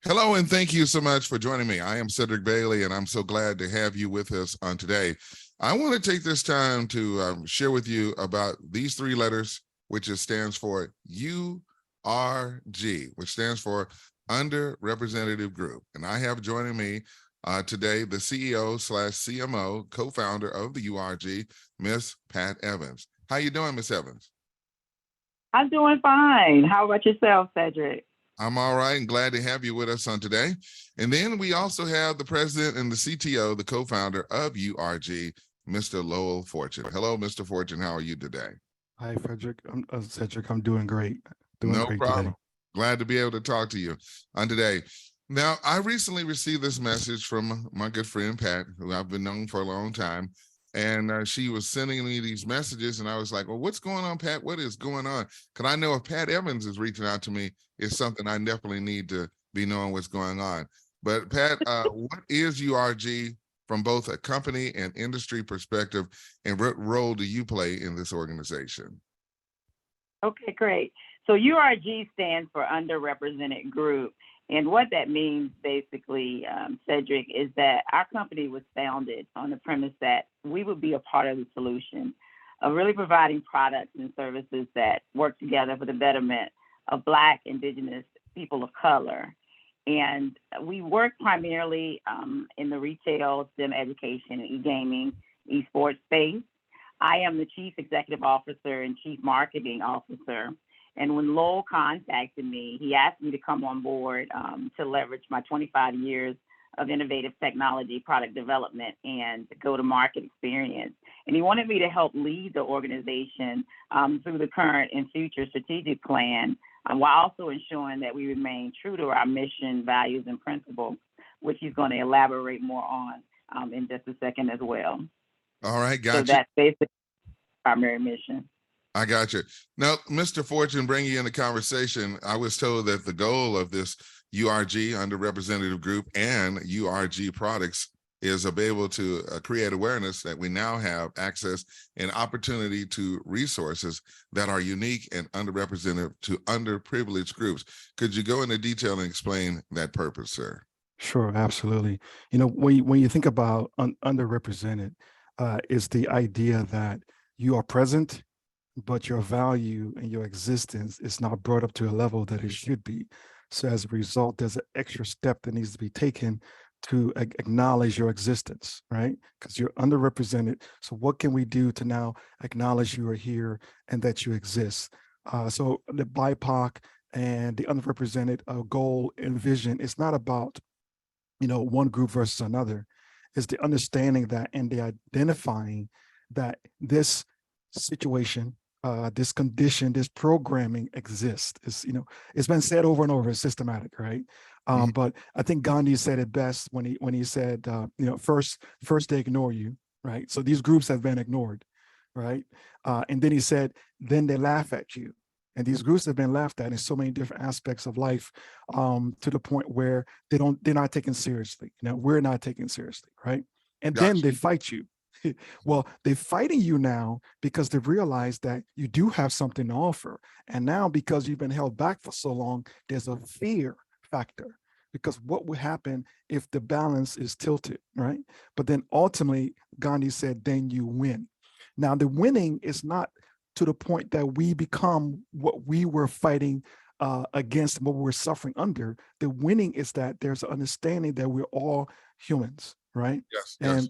Hello, and thank you so much for joining me. I am Cedric Bailey, and I'm so glad to have you with us on today. I want to take this time to share with you about these three letters, which stands for URG, which stands for Underrepresented Group. And I have joining me today the CEO/CMO, co-founder of the URG, Miss Pat Evans. How you doing, Miss Evans? I'm doing fine. How about yourself, Cedric? I'm all right and glad to have you with us on today. And then we also have the president and the CTO, the co-founder of URG, Mr. Lowell Fortune. Hello, Mr. Fortune. How are you today? Hi, Frederick. Cedric. I'm doing great. Doing No great problem. today. Glad to be able to talk to you on today. Now, I recently received this message from my good friend, Pat, who I've been known for a long time. And she was sending me these messages, and I was like, well, what's going on, Pat? What is going on? Because I know if Pat Evans is reaching out to me, it's something I definitely need to be knowing what's going on. But Pat, what is URG from both a company and industry perspective, and what role do you play in this organization? Okay, great. So URG stands for Underrepresented Group. And what that means basically, Cedric, is that our company was founded on the premise that we would be a part of the solution of really providing products and services that work together for the betterment of Black, Indigenous people of color. And we work primarily in the retail, STEM education, and e-gaming, esports space. I am the Chief Executive Officer and Chief Marketing Officer. And when Lowell contacted me, he asked me to come on board to leverage my 25 years of innovative technology, product development, and go-to-market experience. And he wanted me to help lead the organization through the current and future strategic plan, while also ensuring that we remain true to our mission, values, and principles, which he's going to elaborate more on in just a second as well. All right, gotcha. So that's basically our primary mission. I got you. Now, Mr. Fortune, bringing you in the conversation, I was told that the goal of this URG, Underrepresented Group, and URG products is to be able to create awareness that we now have access and opportunity to resources that are unique and underrepresented to underprivileged groups. Could you go into detail and explain that purpose, sir? Sure, absolutely. You know, when you think about underrepresented, is the idea that you are present, but your value and your existence is not brought up to a level that it should be. So as a result, there's an extra step that needs to be taken to acknowledge your existence, right? Because you're underrepresented. So what can we do to now acknowledge you are here and that you exist? So the BIPOC and the underrepresented goal and vision is not about, one group versus another. It's the understanding that and the identifying that this situation, this condition, this programming exists. It's been said over and over. It's systematic, right? But I think Gandhi said it best when he said, first they ignore you, right? So these groups have been ignored, right? And then he said, then they laugh at you. And these groups have been laughed at in so many different aspects of life, to the point where they're not taken seriously. We're not taken seriously, right? And then they fight you. Well, they're fighting you now because they realize that you do have something to offer. And now, because you've been held back for so long, there's a fear factor, because what would happen if the balance is tilted, right? But then ultimately, Gandhi said, then you win. Now, the winning is not to the point that we become what we were fighting against, what we're suffering under. The winning is that there's an understanding that we're all humans, right? Yes.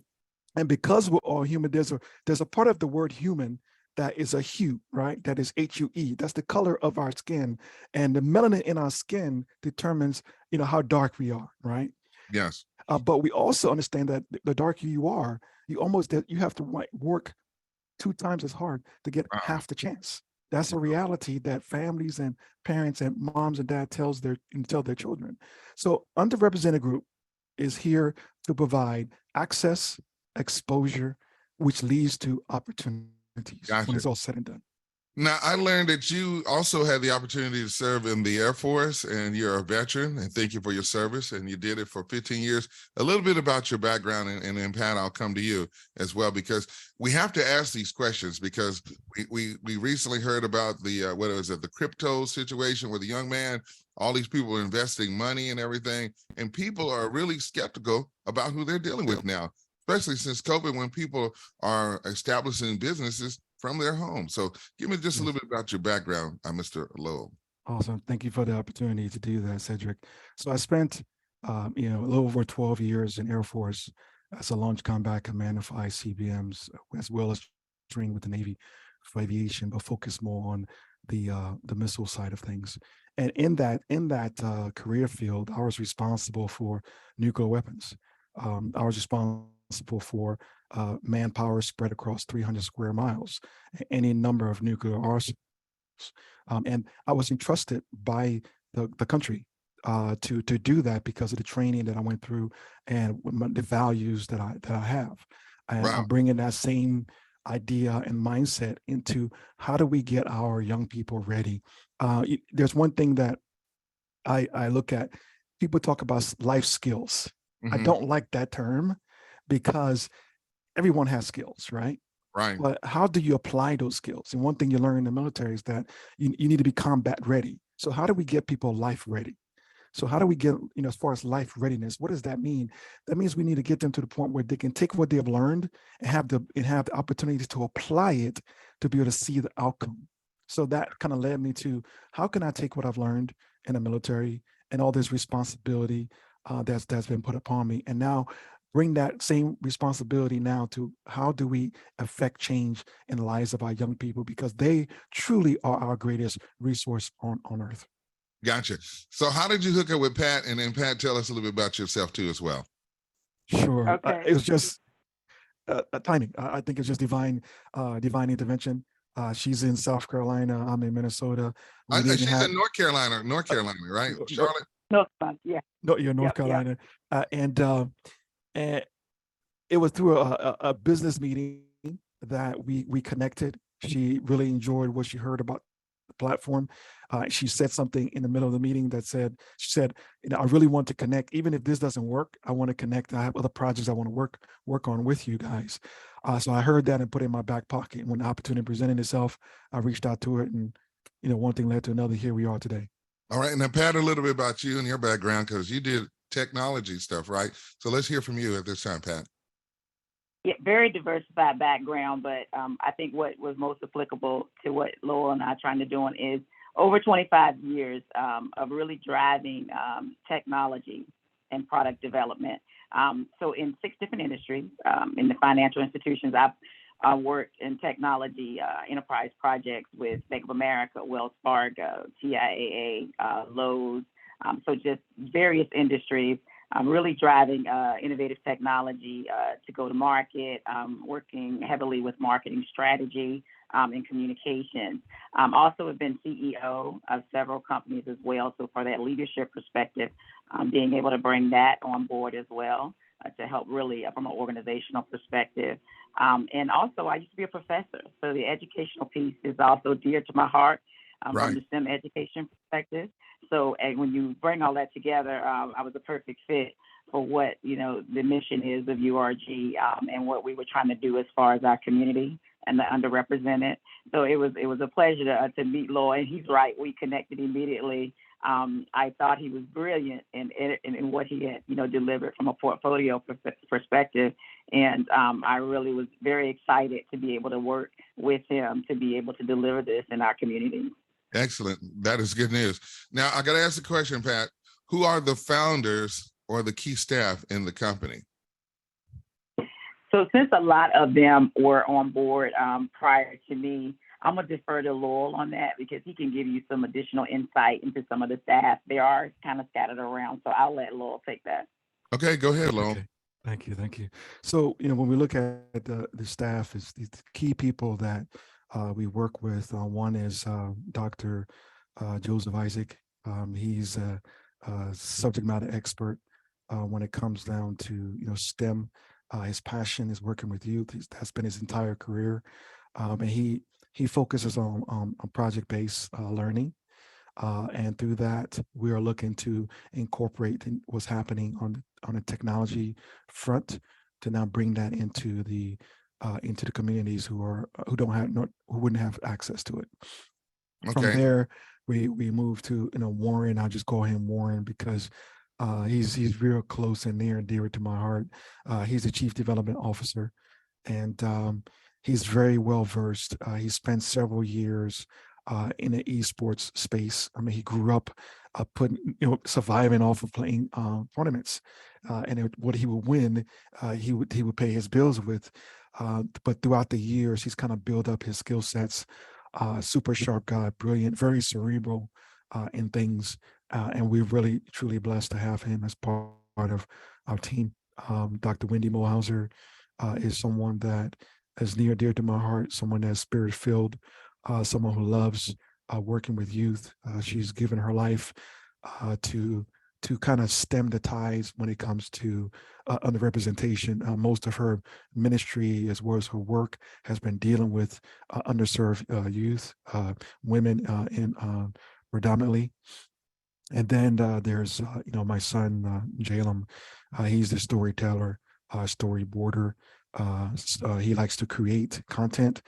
And because we're all human, there's a part of the word human that is a hue, right? That is HUE. That's the color of our skin. And the melanin in our skin determines, how dark we are, right? Yes. But we also understand that the darker you are, you have to work 2 times as hard to get half the chance. That's a reality that families and parents and moms and dads tell their children. So underrepresented group is here to provide access, exposure, which leads to opportunities when it's all said and done. Now, I learned that you also had the opportunity to serve in the Air Force, and you're a veteran, and thank you for your service, and you did it for 15 years. A little bit about your background, and then Pat, I'll come to you as well, because we have to ask these questions, because we recently heard about the, what was it, the crypto situation with a young man. All these people are investing money and everything, and people are really skeptical about who they're dealing with now, especially since COVID, when people are establishing businesses from their home. So give me just a Yes. little bit about your background, Mr. Lowell. Awesome. Thank you for the opportunity to do that, Cedric. So I spent, a little over 12 years in Air Force as a launch combat commander for ICBMs, as well as training with the Navy for aviation, but focus more on the missile side of things. And in that career field, I was responsible for nuclear weapons. I was responsible for manpower spread across 300 square miles, any number of nuclear arsenals. And I was entrusted by the country to do that because of the training that I went through and the values that I have. And Wow. I'm bringing that same idea and mindset into how do we get our young people ready. There's one thing that I look at. People talk about life skills. I Mhm. don't like that term because everyone has skills, right? Right. But how do you apply those skills? And one thing you learn in the military is that you need to be combat ready. So how do we get people life ready? So how do we get, as far as life readiness, what does that mean? That means we need to get them to the point where they can take what they have learned and have the opportunity to apply it to be able to see the outcome. So that kind of led me to how can I take what I've learned in the military and all this responsibility that's been put upon me, and now bring that same responsibility now to how do we affect change in the lives of our young people, because they truly are our greatest resource on earth. Gotcha. So how did you hook up with Pat? And then Pat, tell us a little bit about yourself too as well. Sure. Okay. It was just timing. I think it's just divine intervention. She's in South Carolina. I'm in Minnesota. We didn't She's have in North Carolina, right? no, Charlotte? No, yeah. no, you're North Yep. Yep. Carolina, and it was through a business meeting that we connected. She really enjoyed what she heard about the platform. She said something in the middle of the meeting that she said, I really want to connect. Even if this doesn't work, I want to connect. I have other projects I want to work on with you guys. So I heard that and put it in my back pocket. And when the opportunity presented itself, I reached out to it, and one thing led to another. Here we are today. All right. And then Pat, a little bit about you and your background, because you did technology stuff, right? So let's hear from you at this time, Pat. Yeah, very diversified background, but I think what was most applicable to what Lowell and I are trying to do is over 25 years of really driving technology and product development. So in 6 different industries, in the financial institutions, I've worked in technology enterprise projects with Bank of America, Wells Fargo, TIAA, Lowe's. So just various industries. I'm really driving innovative technology to go to market, working heavily with marketing strategy and communications. Also have been CEO of several companies as well. So for that leadership perspective, being able to bring that on board as well to help really from an organizational perspective. And also I used to be a professor. So the educational piece is also dear to my heart Right. from the STEM education perspective. So and when you bring all that together, I was a perfect fit for what the mission is of URG and what we were trying to do as far as our community and the underrepresented. So it was a pleasure to meet Lowell, and he's right. We connected immediately. I thought he was brilliant in what he had delivered from a portfolio perspective, and I really was very excited to be able to work with him to be able to deliver this in our community. Excellent. That is good news. Now, I got to ask the question, Pat, who are the founders or the key staff in the company? So since a lot of them were on board prior to me, I'm going to defer to Lowell on that because he can give you some additional insight into some of the staff. They are kind of scattered around, so I'll let Lowell take that. Okay, go ahead, Lowell. Okay. Thank you. So, when we look at the staff, is the key people that we work with. One is Dr. Joseph Isaac. He's a subject matter expert when it comes down to STEM. His passion is working with youth. That's been his entire career, and he He focuses on project-based learning. And through that, we are looking to incorporate what's happening on the technology front to now bring that into the communities who don't have who wouldn't have access to it. From Okay. there, we moved to Warren. I'll just call him Warren because he's real close and near and dear to my heart. He's the Chief Development Officer, and he's very well versed. He spent several years in the esports space. I mean, he grew up surviving off of playing tournaments, and what he would win, he would pay his bills with. But throughout the years, he's kind of built up his skill sets. Super sharp guy, brilliant, very cerebral in things, and we're really truly blessed to have him as part of our team. Dr. Wendy Mohauser is someone that is near dear to my heart, someone that's spirit filled, someone who loves working with youth. She's given her life to kind of stem the tides when it comes to underrepresentation. Most of her ministry, as well as her work, has been dealing with underserved youth, women in predominantly. And then there's my son Jalem. He's the storyteller, storyboarder. He likes to create content.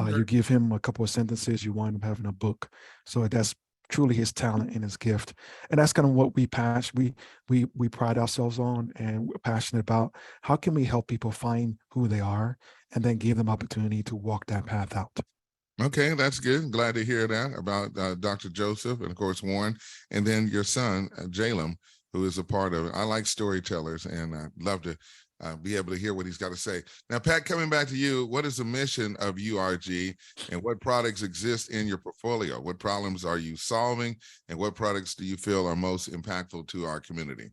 You give him a couple of sentences, you wind up having a book. So that's truly his talent and his gift, and that's kind of what we pride ourselves on, and we're passionate about. How can we help people find who they are, and then give them opportunity to walk that path out? Okay, that's good. Glad to hear that about Dr. Joseph and of course Warren, and then your son Jalem, who is a part of it. I like storytellers, and I'd love to be able to hear what he's got to say. Now, Pat, coming back to you, what is the mission of URG, and what products exist in your portfolio? What problems are you solving, and what products do you feel are most impactful to our community?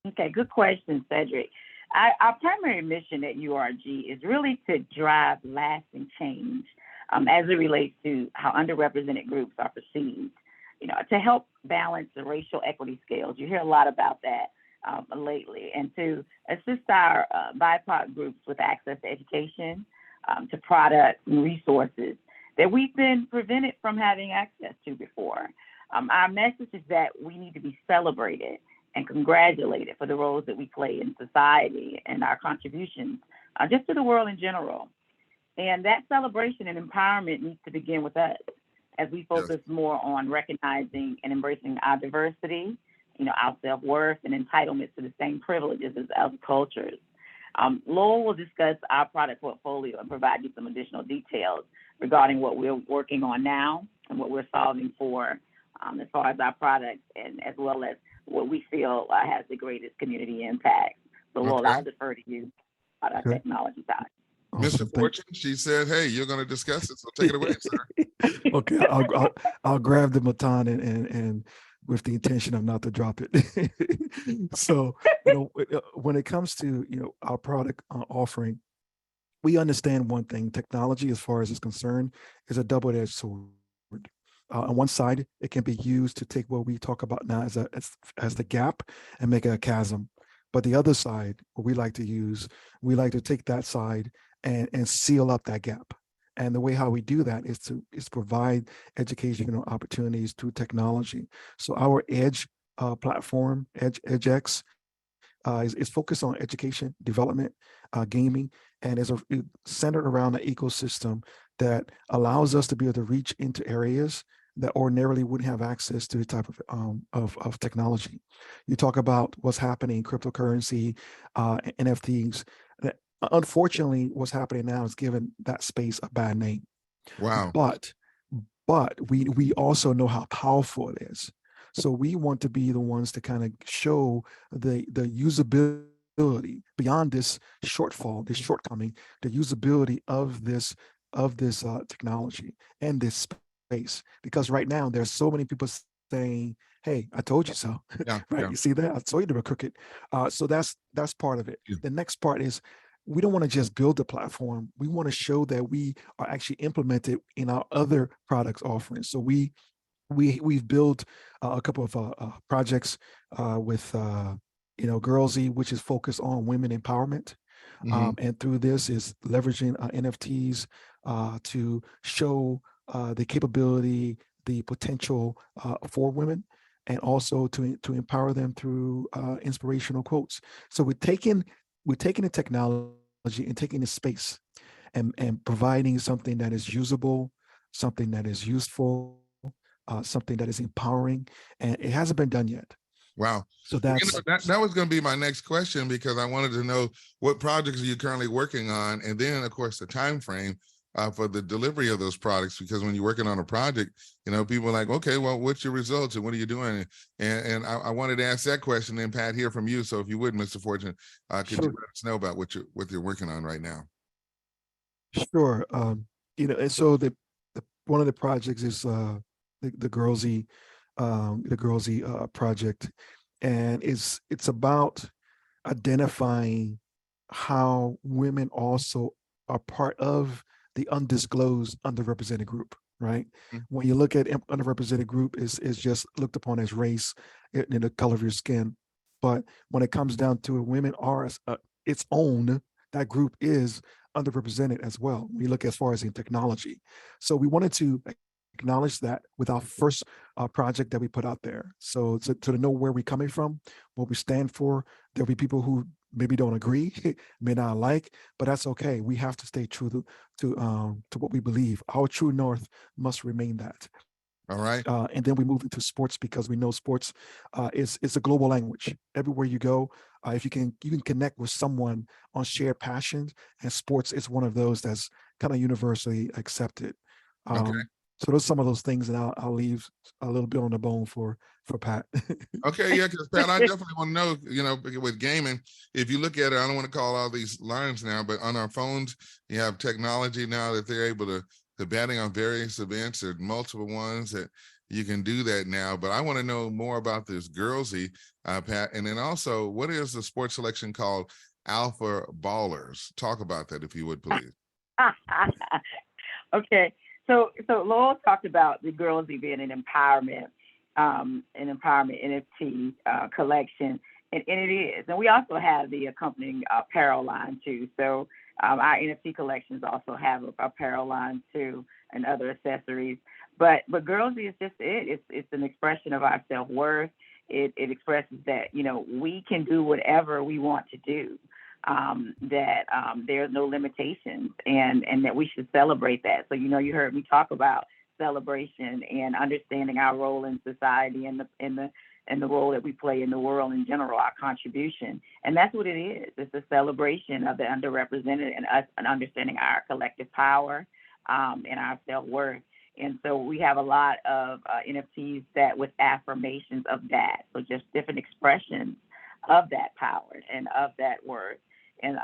Okay, good question, Cedric. Our primary mission at URG is really to drive lasting change as it relates to how underrepresented groups are perceived, to help balance the racial equity scales. You hear a lot about that lately, and to assist our BIPOC groups with access to education, to products and resources that we've been prevented from having access to before. Our message is that we need to be celebrated and congratulated for the roles that we play in society and our contributions just to the world in general. And that celebration and empowerment needs to begin with us as we focus more on recognizing and embracing our diversity, our self-worth and entitlement to the same privileges as other cultures. Lowell will discuss our product portfolio and provide you some additional details regarding what we're working on now and what we're solving for as far as our products, and as well as what we feel has the greatest community impact. So Lowell, I'll defer to you on our technology side. Awesome. Mr. Fortune, she said, hey, you're going to discuss it, so take it away, sir. Okay, I'll grab the baton and with the intention of not to drop it. So, when it comes to, our product offering, we understand one thing: technology, as far as it's concerned, is a double-edged sword. On one side, it can be used to take what we talk about now as the gap and make it a chasm. But the other side, what we like to take that side and seal up that gap. And the way how we do that is to provide educational opportunities through technology. So our Edge platform, EdgeX, is focused on education, development, gaming, and is centered around an ecosystem that allows us to be able to reach into areas that ordinarily wouldn't have access to the type of technology. You talk about what's happening in cryptocurrency, NFTs. That unfortunately, what's happening now is giving that space a bad name. Wow. But we also know how powerful it is. So we want to be the ones to kind of show the usability beyond this shortfall, this shortcoming, the usability of this technology and this space. Because right now there's so many people saying, "Hey, I told you so." Yeah, right? Yeah. You see that? I told you they were crooked. So that's part of it. Yeah. The next part is, we don't want to just build a platform. We want to show that we are actually implemented in our other products offerings. So we've built a couple of projects with Girlsy, which is focused on women empowerment. And through this is leveraging NFTs to show the capability, the potential for women, and also to empower them through inspirational quotes. So we're taking the technology and taking the space and providing something that is usable, something that is useful, something that is empowering, and it hasn't been done yet. Wow. So that was going to be my next question, because I wanted to know what projects are you currently working on, and then of course the time frame for the delivery of those products. Because when you're working on a project, people are like, okay, well, what's your results and what are you doing? And I wanted to ask that question, and Pat, hear from you. So if you would, Mr. Fortune, could you let us know about what you're working on right now? Sure. And so the one of the projects is the Girlsy project, and it's about identifying how women also are part of the undisclosed underrepresented group, right? When you look at underrepresented group, is just looked upon as race in the color of your skin, but when it comes down to it, women are its own. That group is underrepresented as well. We look as far as in technology. So we wanted to acknowledge that with our first project that we put out there. So to know where we're coming from, what we stand for. There'll be people who maybe don't agree, may not like, but that's okay. We have to stay true to what we believe. Our true north must remain that. All right. And then we move into sports, because we know sports is a global language. Everywhere you go, if you can connect with someone on shared passions, and sports is one of those that's kind of universally accepted. Okay. So those some of those things, and I'll leave a little bit on the bone for Pat. Okay, yeah, because Pat, I definitely want to know, with gaming, if you look at it, I don't want to call all these lines now, but on our phones, you have technology now that they're able to betting on various events. There are multiple ones that you can do that now. But I want to know more about this Girlsy, Pat, and then also, what is the sports selection called Alpha Ballers? Talk about that, if you would, please. Okay. So Lowell talked about the Girlsy being an empowerment NFT collection, and it is. And we also have the accompanying apparel line too. So our NFT collections also have apparel line too, and other accessories. But Girlsy is just it. It's an expression of our self-worth. It expresses that we can do whatever we want to do. That there's no limitations, and that we should celebrate that. So you heard me talk about celebration and understanding our role in society and the role that we play in the world in general, our contribution. And that's what it is. It's a celebration of the underrepresented, and us and understanding our collective power and our self-worth. And so we have a lot of NFTs that with affirmations of that. So just different expressions of that power and of that worth. And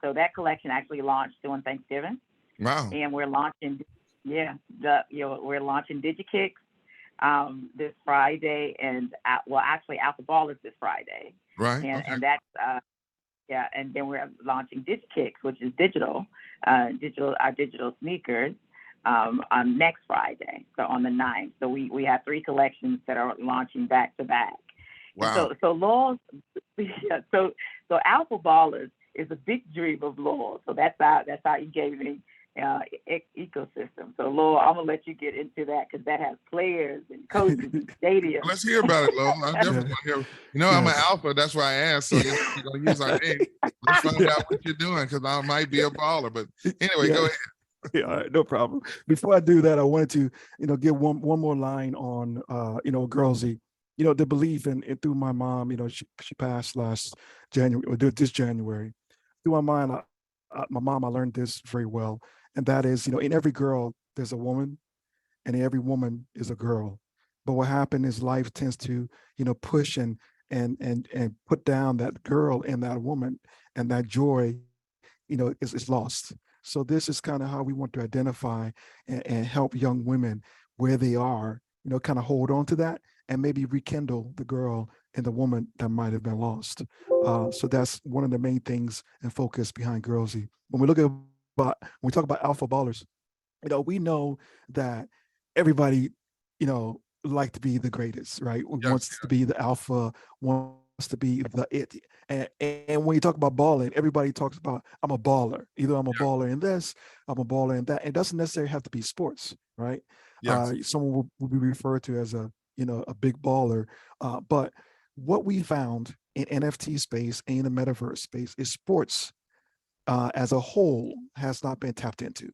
so that collection actually launched on Thanksgiving. Wow. And we're launching, we're launching DigiKicks this Friday, and actually Alpha Ball is this Friday. Right. And that's and then we're launching DigiKicks, which is our digital sneakers on next Friday, so on the 9th. So we have 3 collections that are launching back to back. Wow. So Lowell, so Alpha Ballers is a big dream of Lowell. So that's our engaging ecosystem. So Lowell, I'm gonna let you get into that, because that has players and coaches and stadiums. Let's hear about it, Lowell. I definitely want to hear. I'm an alpha. That's why I asked. So you're gonna use our name. Let's find out what you're doing, because I might be a baller. But anyway, go ahead. Yeah, all right, no problem. Before I do that, I wanted to give one more line on Girlsy. The belief in through my mom. She passed last January, or this January. Through my mom, I learned this very well, and that is, in every girl there's a woman, and in every woman is a girl. But what happened is life tends to push and put down that girl and that woman, and that joy is lost. So this is kind of how we want to identify and help young women where they are, kind of hold on to that and maybe rekindle the girl and the woman that might have been lost. So that's one of the main things and focus behind Girlsy. When we talk about Alpha Ballers, we know that everybody, like to be the greatest, right? Wants to be the alpha, wants to be the it. And when you talk about balling, everybody talks about I'm a baller. Either I'm a baller in this, I'm a baller in that. It doesn't necessarily have to be sports, right? Yes. Someone will be referred to as a big baller. But what we found in NFT space and in the metaverse space is sports as a whole has not been tapped into.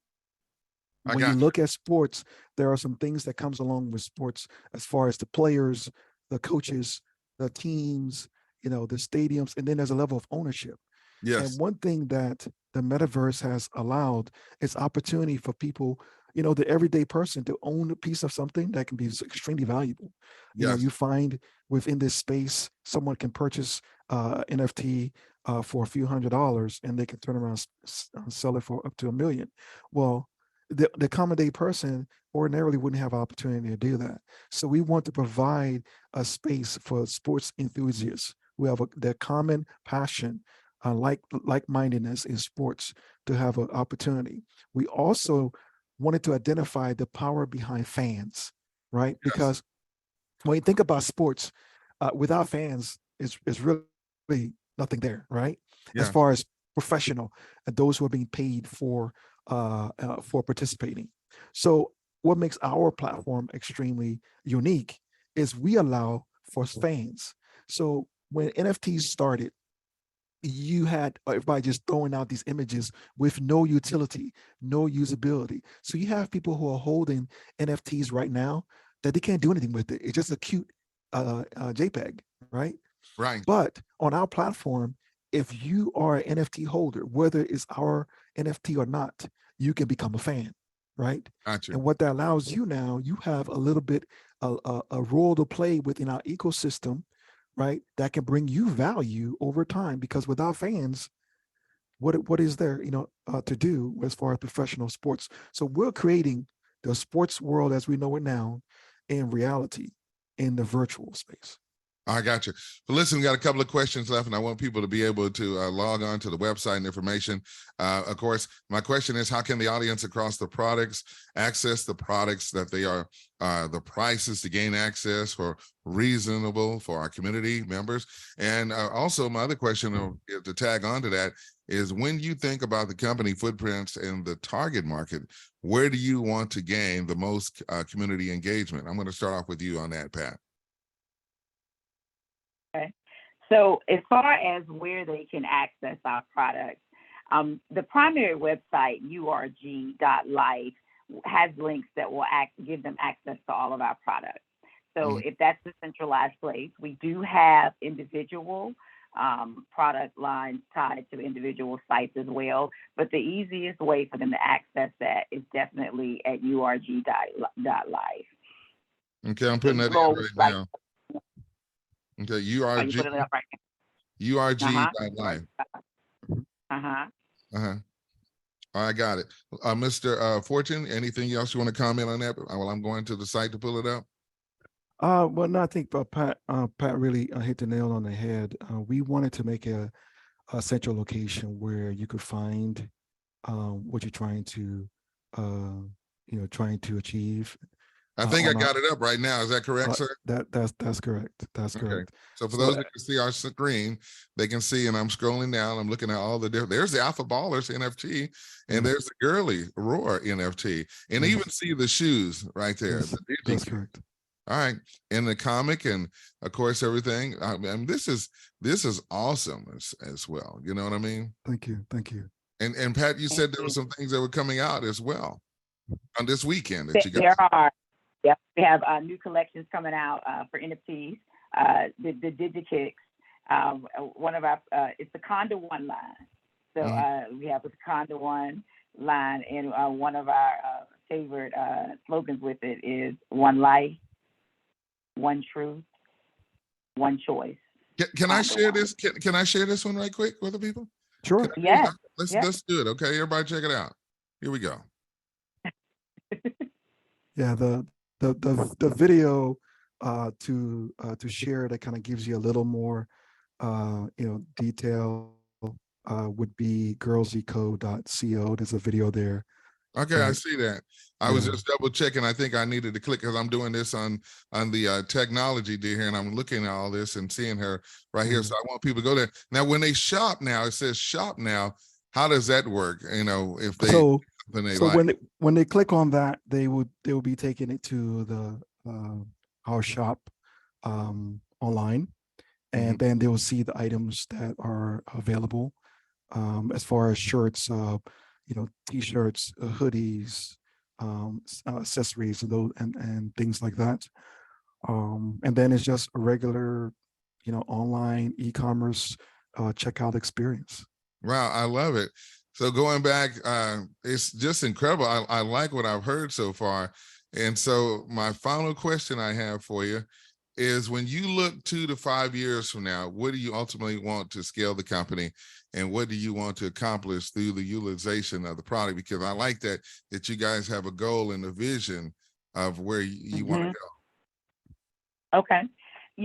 I When you got look at sports, there are some things that comes along with sports as far as the players, the coaches, the teams, the stadiums, and then there's a level of ownership. you. And Yes. one thing that the metaverse has allowed is opportunity for people, the everyday person to own a piece of something that can be extremely valuable. Yes. You find within this space, someone can purchase NFT for a few $100s and they can turn around and sell it for up to $1 million. Well, the common day person ordinarily wouldn't have opportunity to do that. So we want to provide a space for sports enthusiasts who have their common passion, like-mindedness in sports to have an opportunity. We also wanted to identify the power behind fans, right? Yes. Because when you think about sports, without fans, it's really nothing there, right? As Yeah. far as professional and those who are being paid for participating. So what makes our platform extremely unique is we allow for fans. So when NFTs started, you had everybody just throwing out these images with no utility, no usability. So you have people who are holding NFTs right now that they can't do anything with it. It's just a cute JPEG, right? Right. But on our platform, if you are an NFT holder, whether it's our NFT or not, you can become a fan, right? Gotcha. And what that allows you now, you have a little bit a role to play within our ecosystem, right? That can bring you value over time because without fans, what is there, to do as far as professional sports? So we're creating the sports world as we know it now in reality in the virtual space. I got you. But listen, we got a couple of questions left, and I want people to be able to log on to the website and information. Of course, my question is, how can the audience across the products access the products that they are, the prices to gain access for reasonable for our community members? And also, my other question to tag on to that is, when you think about the company footprints in the target market, where do you want to gain the most community engagement? I'm going to start off with you on that, Pat. Okay. So as far as where they can access our products, the primary website, urg.life, has links that will give them access to all of our products. So if that's the centralized place, we do have individual product lines tied to individual sites as well. But the easiest way for them to access that is definitely at urg.life. Okay, I'm putting that in right now. Okay, Are you putting it up right now? URG.life. Uh-huh. I got it. Mr. Fortune, anything else you want to comment on that while I'm going to the site to pull it up? Well, no, I think Pat really hit the nail on the head. We wanted to make a central location where you could find what you're trying to achieve. I think I got it up right now. Is that correct, sir? That's correct. That's Okay. correct. So for those that can see our screen, they can see, and I'm scrolling down, I'm looking at all the different, there's the Alpha Ballers NFT, and there's the Girly Roar NFT, and even see the shoes right there. Yes, that's correct. All right, and the comic, and of course everything. I mean, this is awesome as well. You know what I mean? Thank you. And Pat, you said there were some things that were coming out as well on this weekend that you got. There are. Yep, we have new collections coming out for NFTs. The DigiKicks. One of our it's the Conda One line. So we have the Conda One line, and one of our favorite slogans with it is "One life, one truth, one choice." Can I share this? Can I share this one right quick with the people? Sure. Yes. Let's do it. Okay, everybody, check it out. Here we go. Yeah, the video to share that kind of gives you a little more detail would be girlseco.co. There's a video there Okay, I Right. see that. I was Yeah. just double checking. I think I needed to click because I'm doing this on the technology deal here, and I'm looking at all this and seeing her right here. Yeah. So I want people to go there. Now, when they shop now, it says shop now. How does that work? You know, if they So something they so like. when they click on that, they will be taken it to the our shop online, Mhm. and then they will see the items that are available, as far as shirts, t-shirts, hoodies, accessories, and those and things like that. And then it's just a regular, online e-commerce checkout experience. Wow, I love it. So going back, it's just incredible. I like what I've heard so far. And so my final question I have for you is when you look 2 to 5 years from now, what do you ultimately want to scale the company and what do you want to accomplish through the utilization of the product? Because I like that you guys have a goal and a vision of where you want to Mhm. go. Okay.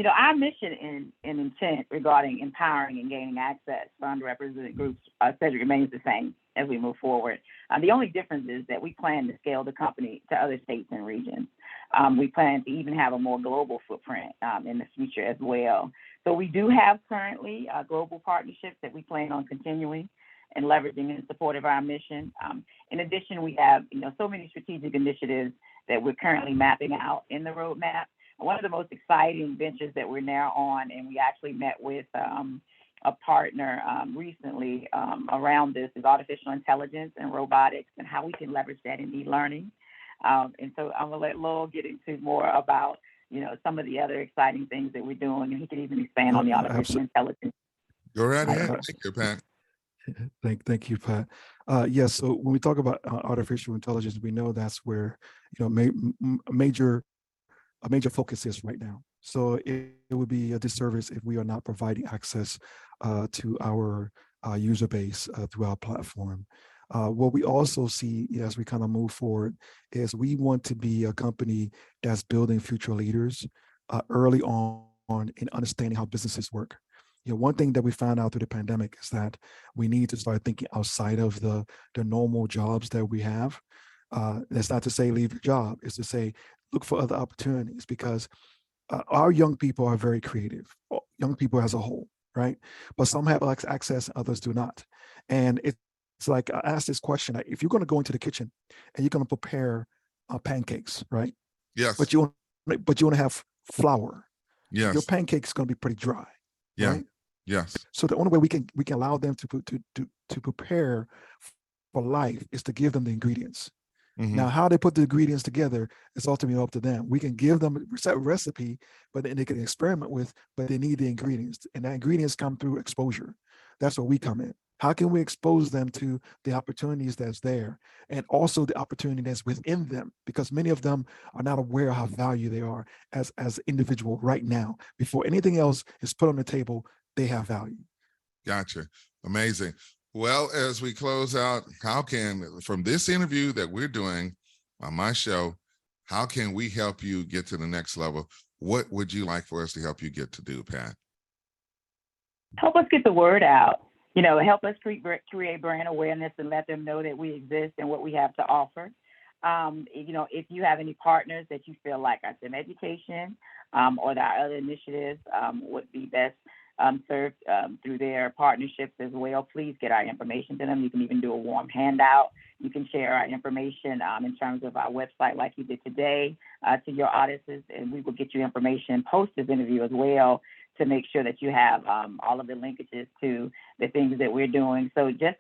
Our mission and intent regarding empowering and gaining access for underrepresented groups, Cedric, remains the same as we move forward. The only difference is that we plan to scale the company to other states and regions. We plan to even have a more global footprint in the future as well. So we do have currently global partnerships that we plan on continuing and leveraging in support of our mission. In addition, we have so many strategic initiatives that we're currently mapping out in the roadmap. One of the most exciting ventures that we're now on, and we actually met with a partner recently around this, is artificial intelligence and robotics and how we can leverage that in e-learning. And so I'm gonna let Lowell get into more about some of the other exciting things that we're doing, and he can even expand on the artificial intelligence. Go right ahead. Items. Thank you, Pat. Thank you, Pat. Yes. So when we talk about artificial intelligence, we know that's where a major focus is right now. So it would be a disservice if we are not providing access to our user base through our platform. What we also see as we kind of move forward is we want to be a company that's building future leaders early on in understanding how businesses work. One thing that we found out through the pandemic is that we need to start thinking outside of the normal jobs that we have. That's not to say leave your job, it's to say look for other opportunities, because our young people are very creative, young people as a whole, right? But some have access, others do not. And it's like I asked this question: if you're going to go into the kitchen and you're going to prepare pancakes, right? Yes. But you want to have flour. Your Yes. pancake's going to be pretty dry, Yeah. right? Yes. So the only way we can allow them to prepare for life is to give them the ingredients. Mm-hmm. Now, how they put the ingredients together is ultimately up to them. We can give them a set recipe, but then they can experiment with, but they need the ingredients. And the ingredients come through exposure. That's where we come in. How can we expose them to the opportunities that's there and also the opportunity that's within them? Because many of them are not aware of how valuable they are as individual right now. Before anything else is put on the table, they have value. Gotcha. Amazing. Well, as we close out, from this interview that we're doing on my show, how can we help you get to the next level? What would you like for us to help you get to do, Pat? Help us get the word out. Help us create brand awareness and let them know that we exist and what we have to offer. If you have any partners that you feel like our STEM education or our other initiatives would be best served through their partnerships as well, please get our information to them. You can even do a warm handout. You can share our information in terms of our website like you did today to your audiences, and we will get you information post this interview as well to make sure that you have all of the linkages to the things that we're doing. So just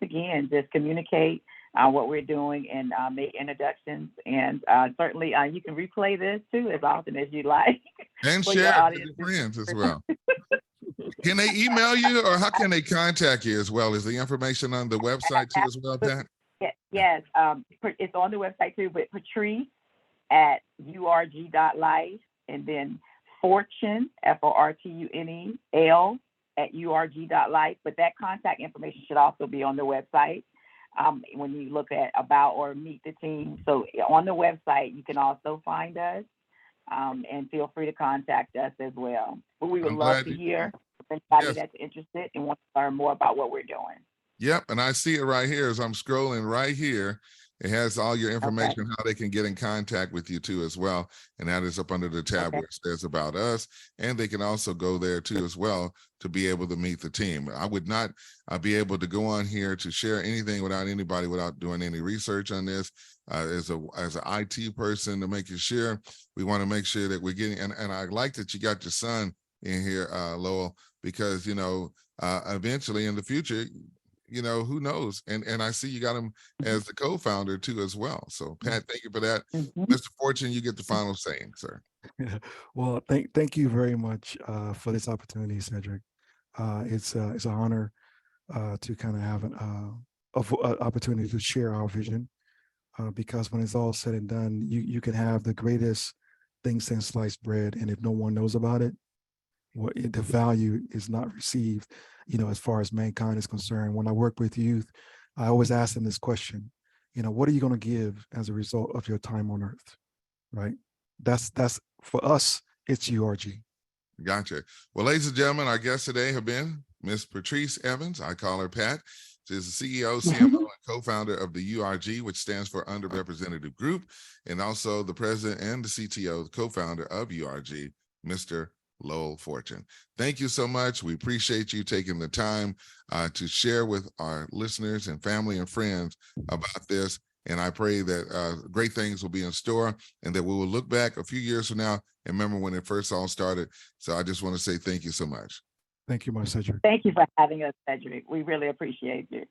communicate what we're doing and make introductions. And certainly you can replay this too as often as you like. And for share your it with audience. your friends as well. Can they email you or how can they contact you as well? Is the information on the website too as well, Pat? Yes, it's on the website too, but Patrice at urg.life and then Fortune, FORTUNEL at urg.life. But that contact information should also be on the website when you look at about or meet the team. So on the website, you can also find us and feel free to contact us as well. But we would love to hear from anybody that's interested and wants to learn more about what we're doing. Yep, and I see it right here as I'm scrolling right here. It has all your Okay. information, how they can get in contact with you too as well. And that is up under the tab Okay. where it says about us. And they can also go there too as well to be able to meet the team. I would not be able to go on here to share anything without anybody, without doing any research on this. As an IT person, to make sure we want to make sure that we're getting, and I like that you got your son in here, Lowell, because, you know, eventually in the future, you know, who knows? And I see you got him as the co-founder too as well. So Pat, thank you for that. Mhm. Mr. Fortune, you get the final saying, sir. Well, thank you very much for this opportunity, Cedric. It's an honor to kind of have an opportunity to share our vision, because when it's all said and done, you can have the greatest thing since sliced bread, and if no one knows about it, the value is not received, you know, as far as mankind is concerned. When I work with youth, I always ask them this question, you know, what are you going to give as a result of your time on earth, right? That's for us, it's URG. Gotcha. Well, ladies and gentlemen, our guests today have been Miss Patrice Evans. I call her Pat. She's the CEO, CMO, and co-founder of the URG, which stands for Underrepresented Group, and also the president and the CTO, the co-founder of URG, Mr. Lowell Fortune. Thank you so much. We appreciate you taking the time to share with our listeners and family and friends about this. And I pray that great things will be in store and that we will look back a few years from now and remember when it first all started. So I just want to say thank you so much. Thank you, my Cedric. Thank you for having us, Cedric. We really appreciate you.